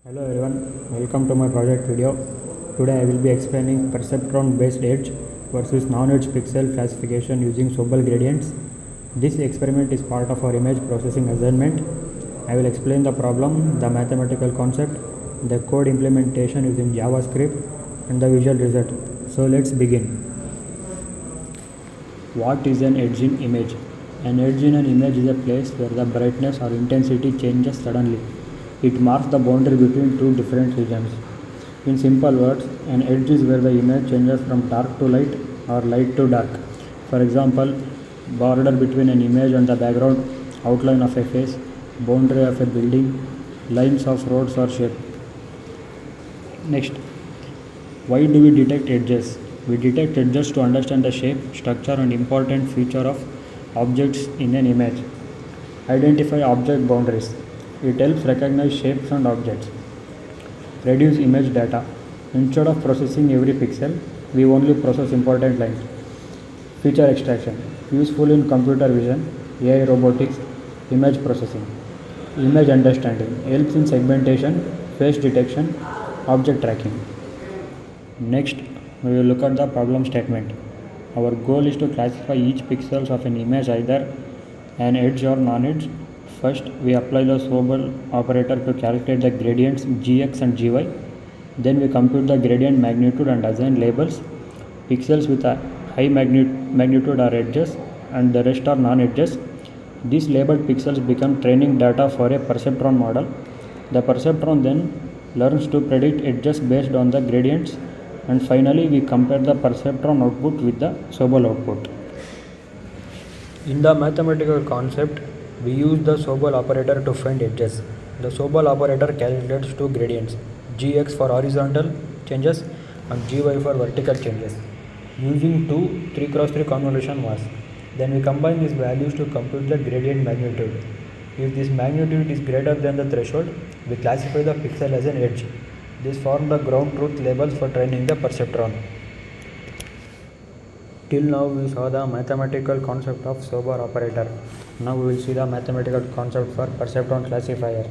Hello everyone, welcome to my project video. Today I will be explaining Perceptron based edge versus non-edge pixel classification using Sobel gradients. This experiment is part of our image processing assignment. I will explain the problem, the mathematical concept, the code implementation using JavaScript and the visual result. So let's begin. What is an edge in image? An edge in an image is a place where the brightness or intensity changes suddenly. It marks the boundary between two different regions. In simple words, an edge is where the image changes from dark to light or light to dark. For example, border between an image and the background, outline of a face, boundary of a building, lines of roads or shape. Next, why do we detect edges? We detect edges to understand the shape, structure and important feature of objects in an image. Identify object boundaries. It helps recognize shapes and objects. Reduce image data. Instead of processing every pixel, we only process important lines. Feature extraction. Useful in computer vision, AI robotics, image processing. Image understanding. Helps in segmentation, face detection, object tracking. Next, we will look at the problem statement. Our goal is to classify each pixels of an image either an edge or non-edge. First, we apply the Sobel operator to calculate the gradients gx and gy. Then we compute the gradient magnitude and assign labels. Pixels with a high magnitude are edges and the rest are non-edges. These labeled pixels become training data for a perceptron model. The perceptron then learns to predict edges based on the gradients, and finally we compare the perceptron output with the Sobel output. In the mathematical concept, we use the Sobel operator to find edges. The Sobel operator calculates two gradients, gx for horizontal changes and gy for vertical changes, using two 3x3 convolution masks. Then we combine these values to compute the gradient magnitude. If this magnitude is greater than the threshold, we classify the pixel as an edge. This forms the ground truth labels for training the perceptron. Till now we saw the mathematical concept of Sobel operator. Now we will see the mathematical concept for perceptron classifier.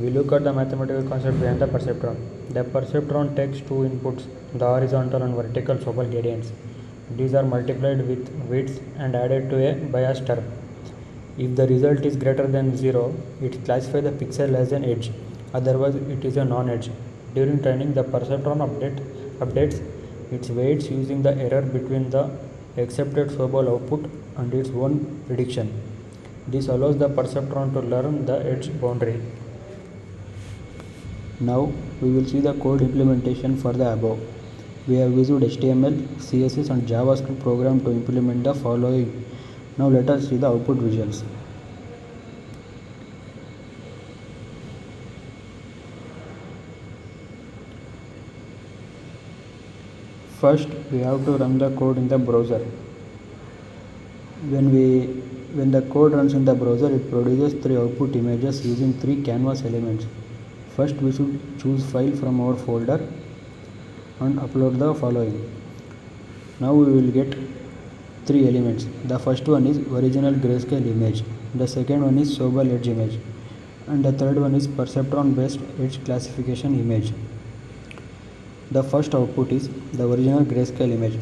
We look at the mathematical concept behind the perceptron. The perceptron takes two inputs, the horizontal and vertical Sobel gradients. These are multiplied with weights and added to a bias term. If the result is greater than 0, it classifies the pixel as an edge. Otherwise, it is a non-edge. During training, the perceptron updates its weights using the error between the accepted Sobel output and its own prediction. This allows the perceptron to learn the edge boundary. Now we will see the code implementation for the above. We have used HTML, CSS and JavaScript program to implement the following. Now let us see the output visuals. First, we have to run the code in the browser. When the code runs in the browser, it produces three output images using three canvas elements. First, we should choose file from our folder and upload the following. Now we will get three elements. The first one is original grayscale image. The second one is Sobel edge image. And the third one is perceptron based edge classification image. The first output is the original grayscale image.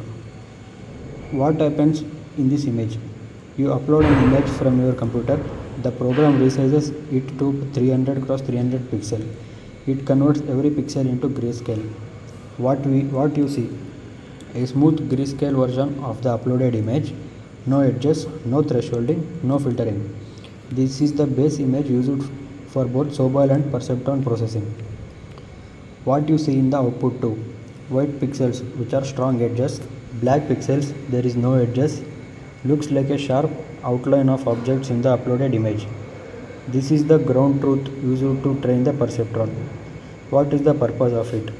What happens in this image? You upload an image from your computer. The program resizes it to 300 x 300 pixel. It converts every pixel into grayscale. What you see? A smooth grayscale version of the uploaded image. No edges, no thresholding, no filtering. This is the base image used for both Sobel and perceptron processing. What you see in the output 2, white pixels which are strong edges, black pixels there is no edges, looks like a sharp outline of objects in the uploaded image. This is the ground truth used to train the perceptron. What is the purpose of it?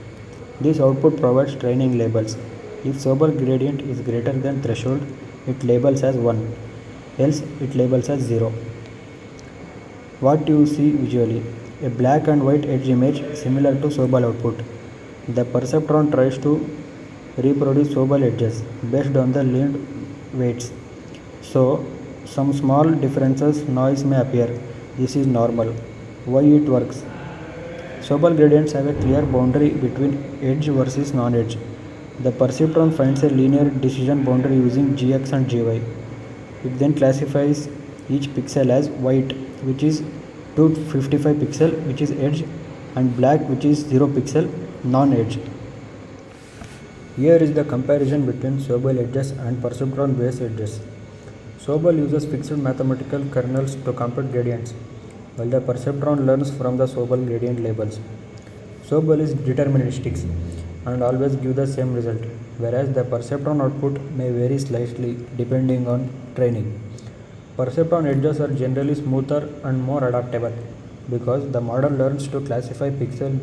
This output provides training labels. If Sobel gradient is greater than threshold, it labels as 1, else it labels as 0. What do you see visually? A black and white edge image similar to Sobel output. The perceptron tries to reproduce Sobel edges based on the learned weights. So, some small differences noise may appear. This is normal. Why it works? Sobel gradients have a clear boundary between edge versus non-edge. The perceptron finds a linear decision boundary using Gx and Gy. It then classifies each pixel as white, which is 255 pixel, which is edge, and black, which is 0 pixel, non-edge. Here is the comparison between Sobel edges and perceptron based edges. Sobel uses fixed mathematical kernels to compute gradients, while the perceptron learns from the Sobel gradient labels. Sobel is deterministic and always give the same result, whereas the perceptron output may vary slightly depending on training. Perceptron edges are generally smoother and more adaptable because the model learns to classify pixels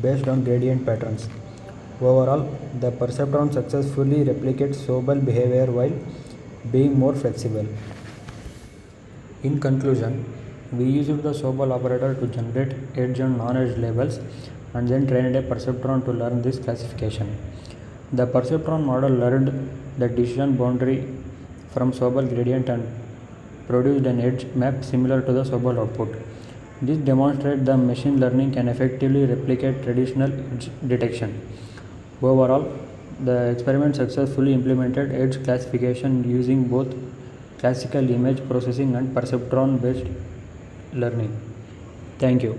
based on gradient patterns. Overall, the perceptron successfully replicates Sobel behavior while being more flexible. In conclusion, we used the Sobel operator to generate edge and non-edge labels and then trained a perceptron to learn this classification. The perceptron model learned the decision boundary from Sobel gradient and produced an edge map similar to the Sobel output. This demonstrates that machine learning can effectively replicate traditional edge detection. Overall, the experiment successfully implemented edge classification using both classical image processing and perceptron based learning. Thank you.